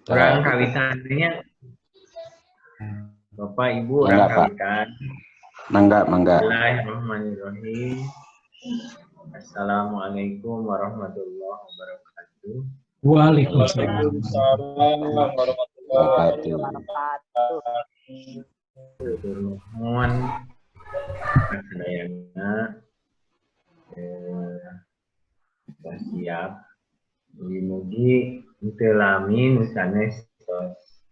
Orang kawitannya Bapak Ibu orang kawitan. Mangga. Bismillahirrahmanirrahim. Assalamualaikum warahmatullahi wabarakatuh. Waalaikumsalam warahmatullahi wabarakatuh. Mohon sedayana siap. Mugi-mugi teu lami nu sanes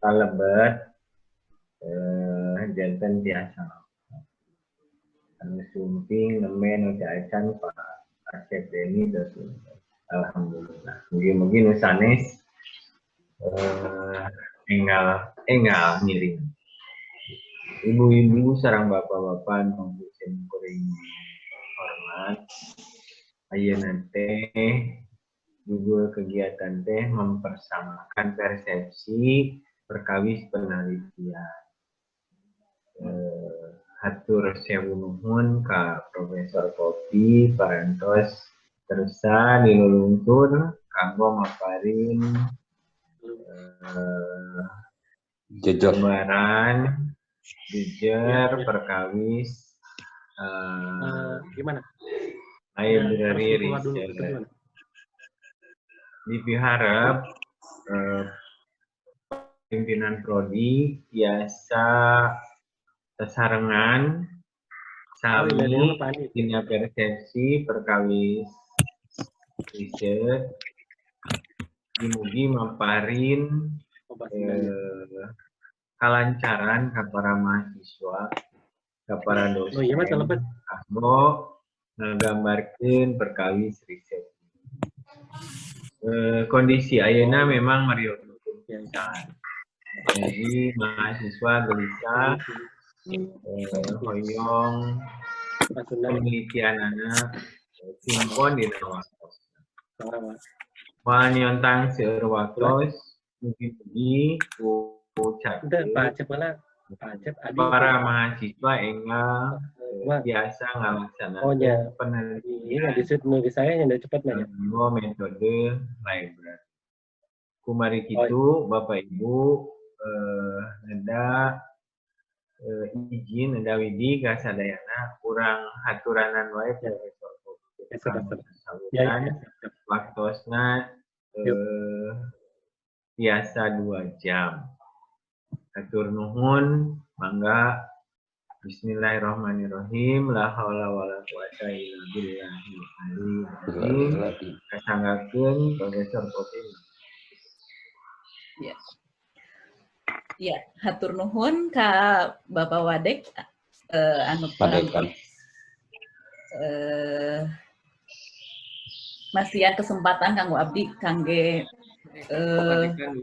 kalebet janten biasa. Anu sumping nemen ucapan Pak Asep Deni terus alhamdulillah. Mugi-mugi nu sanes enggal ngiring. Ibu-ibu sareng bapak-bapak pangkusen kuring hormat. Ayeuna teh juga kegiatan teh mempersamakan persepsi perkawis penelitian. Hatur sewu nuhun ka Profesor Kopi parantos terusan dilulungtur kanggo maparin gambaran jejer perkawis gimana? Library research. Diharap pimpinan prodi biasa sesarengan sami dina persepsi perkawis riset mugi maparin kalancaran ka para mahasiswa ka para dosen kanggo ngagambarkeun perkawis riset. Kondisi ayeuna memang merieuh pisan. Jadi mahasiswa gelisah hoyong penelitianana simpon di waktos. Wanyontang seueur waktos mugi-mugi ku para mahasiswa enggal biasa ngalaksanakeun penelitian metode library. Kumari kitu Bapak Ibu neda izin neda widi ka sadayana urang haturanan wae Profesor waktosna biasa 2 jam. Hatur nuhun, mangga bismillahirrahmanirrahim. La haula wala quwata illa billahil aliyyil azim. Kasanggakeun Profesor Kopi. Ya. Ya, hatur nuhun ka Bapak Wadek anu parantos masihan kesempatan kanggo abdi kangge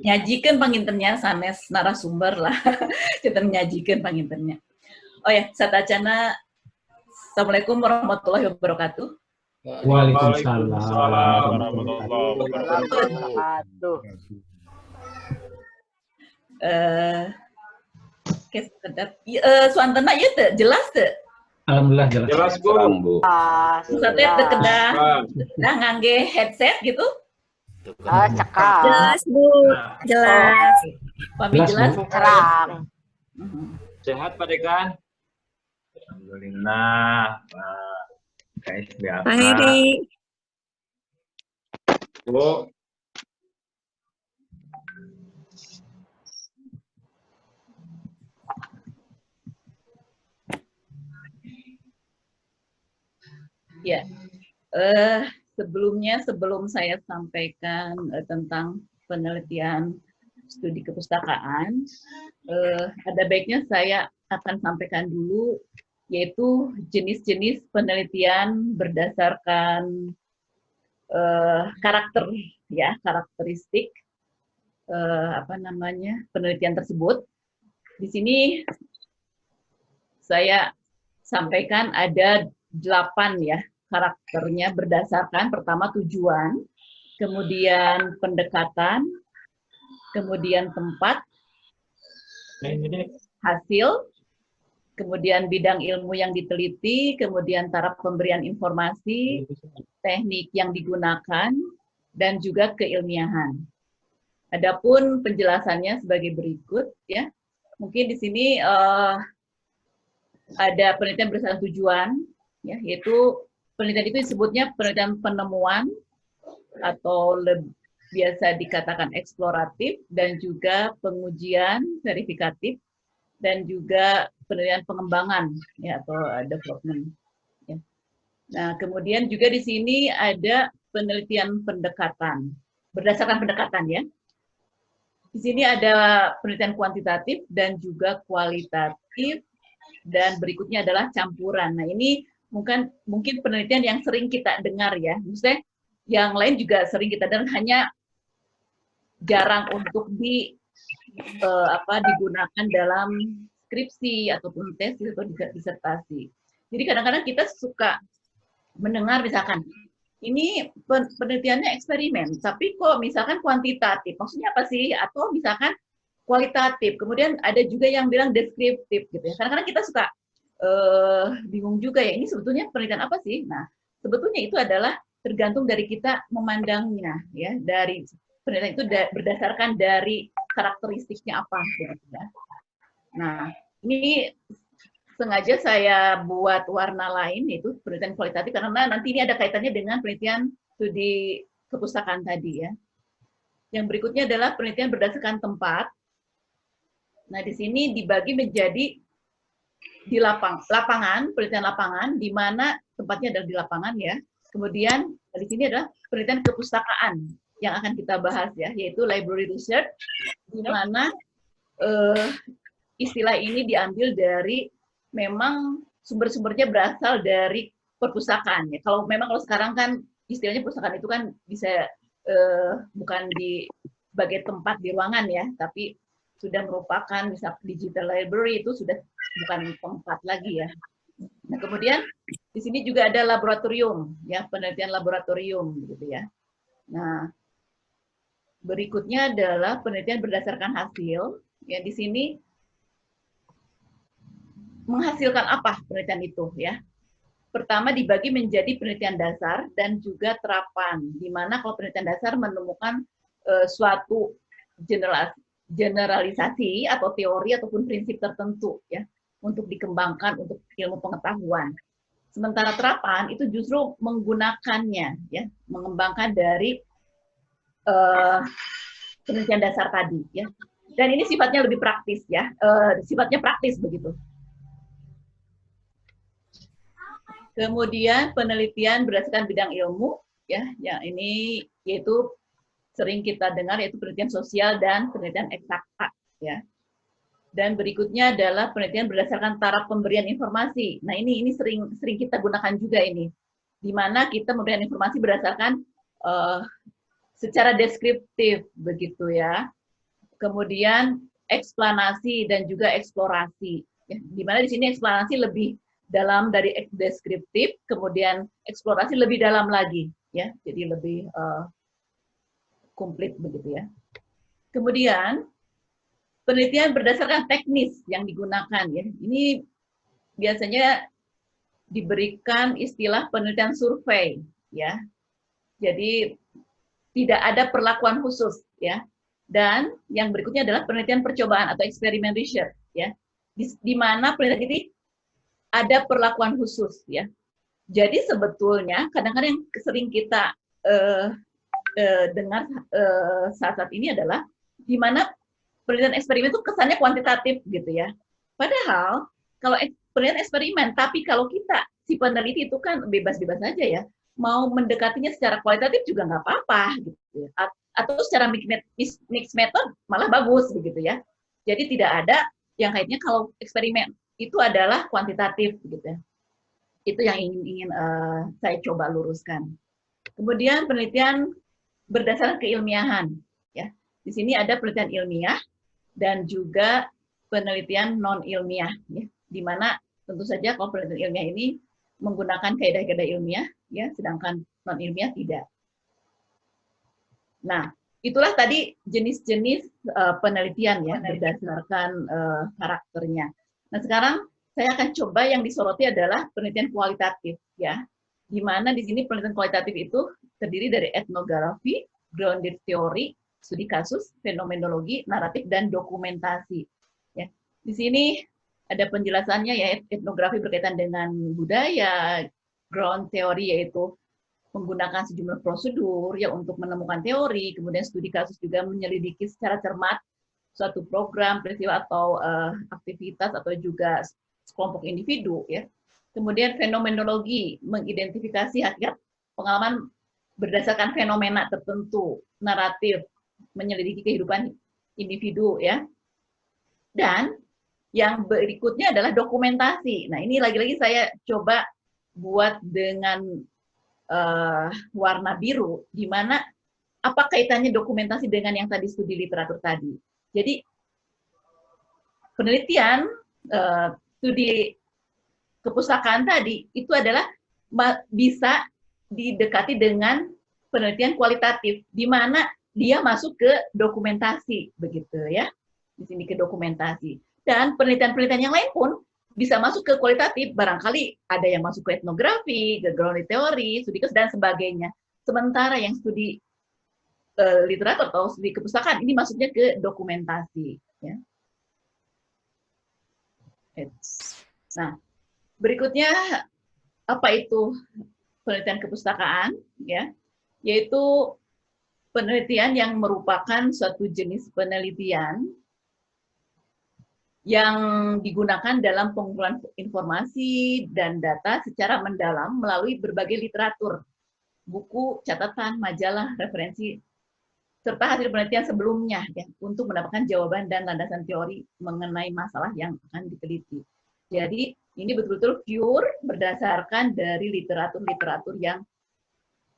nyajikeun pangintennya sanes narasumber lah. Kita nyajikeun pangintennya. Oh ya, satacana Assalamualaikum warahmatullahi wabarakatuh. Waalaikumsalam warahmatullahi wabarakatuh. Suantena ieu teu jelas teu? Alhamdulillah jelas. Jelas Bu. Sateh teu kedah ngangge headset gitu? Cekal. Jelas Bu, jelas. Pami jelas. Terang. Sehat Pak Dekan? Alhamdulillah, Pak KSB apa? Pak Heri. Bu. Ya, sebelum saya sampaikan tentang penelitian studi kepustakaan, ada baiknya saya akan sampaikan dulu, yaitu jenis-jenis penelitian berdasarkan karakter, ya, karakteristik penelitian tersebut. Di sini saya sampaikan ada 8 ya karakternya berdasarkan pertama tujuan, kemudian pendekatan, kemudian tempat, hasil, kemudian bidang ilmu yang diteliti, kemudian taraf pemberian informasi, teknik yang digunakan, dan juga keilmiahan. Adapun penjelasannya sebagai berikut, ya. Mungkin di sini ada penelitian berdasarkan tujuan, ya, yaitu penelitian itu disebutnya penelitian penemuan atau biasa dikatakan eksploratif, dan juga pengujian verifikatif, dan juga penelitian pengembangan, ya, atau development. Ya. Nah, kemudian juga di sini ada penelitian pendekatan, berdasarkan pendekatan, ya. Di sini ada penelitian kuantitatif dan juga kualitatif, dan berikutnya adalah campuran. Nah, ini mungkin penelitian yang sering kita dengar, ya. Maksudnya yang lain juga sering kita dengar, hanya jarang untuk digunakan dalam skripsi ataupun tesis atau disertasi. Jadi kadang-kadang kita suka mendengar misalkan ini penelitiannya eksperimen, tapi kok misalkan kuantitatif, maksudnya apa sih? Atau misalkan kualitatif, kemudian ada juga yang bilang deskriptif gitu ya. Kadang-kadang kita suka bingung juga ya, ini sebetulnya penelitian apa sih? Nah, sebetulnya itu adalah tergantung dari kita memandangnya, ya, dari penelitian itu berdasarkan dari karakteristiknya apa, gitu ya. Nah, ini sengaja saya buat warna lain, yaitu penelitian kualitatif, karena nanti ini ada kaitannya dengan penelitian studi kepustakaan tadi, ya. Yang berikutnya adalah penelitian berdasarkan tempat. Nah, di sini dibagi menjadi di lapangan, penelitian lapangan, di mana tempatnya adalah di lapangan, ya. Kemudian di sini adalah penelitian kepustakaan yang akan kita bahas, ya, yaitu library research, di mana istilah ini diambil dari memang sumber-sumbernya berasal dari perpustakaan, ya. Kalau sekarang kan istilahnya perpustakaan itu kan bisa bukan di sebagai tempat di ruangan, ya, tapi sudah merupakan misal digital library, itu sudah bukan tempat lagi, ya. Nah, kemudian di sini juga ada laboratorium, ya, penelitian laboratorium, gitu ya. Nah, berikutnya adalah penelitian berdasarkan hasil, ya. Di sini menghasilkan apa penelitian itu, ya? Pertama dibagi menjadi penelitian dasar dan juga terapan, di mana kalau penelitian dasar menemukan suatu generalisasi atau teori ataupun prinsip tertentu, ya, untuk dikembangkan untuk ilmu pengetahuan. Sementara terapan itu justru menggunakannya, ya, mengembangkan dari penelitian dasar tadi, ya. Dan ini sifatnya lebih praktis, ya, sifatnya praktis begitu. Kemudian penelitian berdasarkan bidang ilmu, ya, yang ini yaitu sering kita dengar, yaitu penelitian sosial dan penelitian eksakta, ya. Dan berikutnya adalah penelitian berdasarkan taraf pemberian informasi. Nah, ini sering kita gunakan juga ini, di mana kita memberikan informasi berdasarkan secara deskriptif, begitu ya. Kemudian eksplanasi dan juga eksplorasi, ya, di mana di sini eksplanasi lebih dalam dari deskriptif, kemudian eksplorasi lebih dalam lagi, ya, jadi lebih komplit begitu ya. Kemudian penelitian berdasarkan teknis yang digunakan, ya, ini biasanya diberikan istilah penelitian survei, ya. Jadi tidak ada perlakuan khusus, ya. Dan yang berikutnya adalah penelitian percobaan atau eksperimen research, ya, di mana penelitian ini ada perlakuan khusus, ya. Jadi sebetulnya kadang-kadang yang sering kita dengar saat ini adalah di mana penelitian eksperimen itu kesannya kuantitatif, gitu ya. Padahal kalau penelitian eksperimen, tapi kalau kita si peneliti itu kan bebas-bebas saja, ya, mau mendekatinya secara kualitatif juga nggak apa-apa, gitu ya. Atau secara mixed method malah bagus, begitu ya. Jadi tidak ada yang kayaknya kalau eksperimen itu adalah kuantitatif, gitu ya. Itu yang ingin saya coba luruskan. Kemudian penelitian berdasarkan keilmiahan, ya. Di sini ada penelitian ilmiah dan juga penelitian non ilmiah, ya. Di mana tentu saja kalau penelitian ilmiah ini menggunakan kaidah-kaidah ilmiah, ya, sedangkan non ilmiah tidak. Nah, itulah tadi jenis-jenis penelitian, ya, berdasarkan karakternya. Nah, sekarang saya akan coba yang disoroti adalah penelitian kualitatif, ya. Di mana di sini penelitian kualitatif itu terdiri dari etnografi, grounded theory, studi kasus, fenomenologi, naratif, dan dokumentasi. Ya. Di sini ada penjelasannya, ya, etnografi berkaitan dengan budaya, ground theory yaitu menggunakan sejumlah prosedur ya untuk menemukan teori, kemudian studi kasus juga menyelidiki secara cermat suatu program, peristiwa atau aktivitas atau juga kelompok individu, ya. Kemudian fenomenologi mengidentifikasi hakikat pengalaman berdasarkan fenomena tertentu, naratif menyelidiki kehidupan individu, ya. Dan yang berikutnya adalah dokumentasi. Nah, ini lagi-lagi saya coba buat dengan warna biru, di mana apa kaitannya dokumentasi dengan yang tadi studi literatur tadi. Jadi penelitian studi kepustakaan tadi itu adalah bisa didekati dengan penelitian kualitatif, di mana dia masuk ke dokumentasi, begitu ya, di sini ke dokumentasi. Dan penelitian-penelitian yang lain pun bisa masuk ke kualitatif, barangkali ada yang masuk ke etnografi, ke grounded theory, studi kasus, dan sebagainya. Sementara yang studi literatur atau studi kepustakaan ini masuknya ke dokumentasi. Ya. Nah, berikutnya apa itu penelitian kepustakaan? Ya, yaitu penelitian yang merupakan suatu jenis penelitian yang digunakan dalam pengumpulan informasi dan data secara mendalam melalui berbagai literatur, buku, catatan, majalah, referensi, serta hasil penelitian sebelumnya, ya, untuk mendapatkan jawaban dan landasan teori mengenai masalah yang akan diteliti. Jadi ini betul-betul pure berdasarkan dari literatur-literatur yang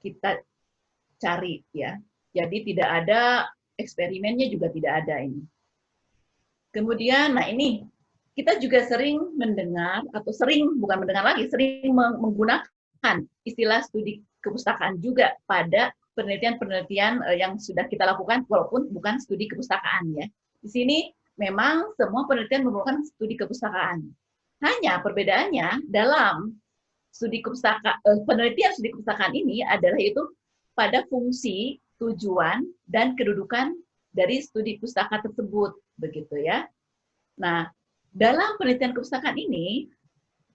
kita cari, ya. Jadi tidak ada eksperimennya, juga tidak ada ini. Kemudian, nah ini kita juga sering mendengar, atau sering, bukan mendengar lagi, sering menggunakan istilah studi kepustakaan juga pada penelitian-penelitian yang sudah kita lakukan, walaupun bukan studi kepustakaan, ya. Di sini memang semua penelitian merupakan studi kepustakaan. Hanya perbedaannya dalam studi kepustakaan, penelitian studi kepustakaan ini adalah itu pada fungsi, tujuan, dan kedudukan dari studi pustaka tersebut, begitu ya. Nah, dalam penelitian kepustakaan ini,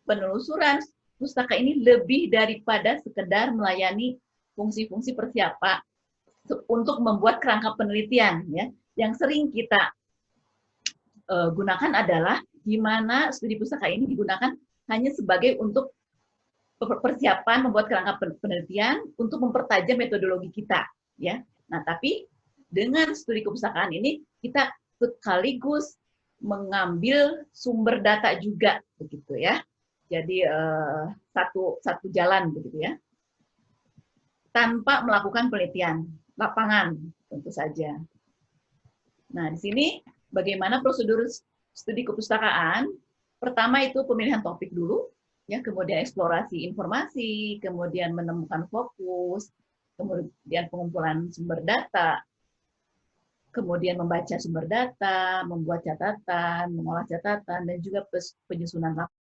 penelusuran pustaka ini lebih daripada sekedar melayani fungsi-fungsi persiapan untuk membuat kerangka penelitian, ya. Yang sering kita gunakan adalah di mana studi pustaka ini digunakan hanya sebagai untuk persiapan membuat kerangka penelitian untuk mempertajam metodologi kita, ya. Nah, tapi dengan studi kepustakaan ini kita sekaligus mengambil sumber data juga, begitu ya. Jadi satu jalan, begitu ya. Tanpa melakukan penelitian lapangan, tentu saja. Nah, di sini bagaimana prosedur studi kepustakaan? Pertama itu pemilihan topik dulu, ya, kemudian eksplorasi informasi, kemudian menemukan fokus, kemudian pengumpulan sumber data, kemudian membaca sumber data, membuat catatan, mengolah catatan, dan juga penyusunan laporan.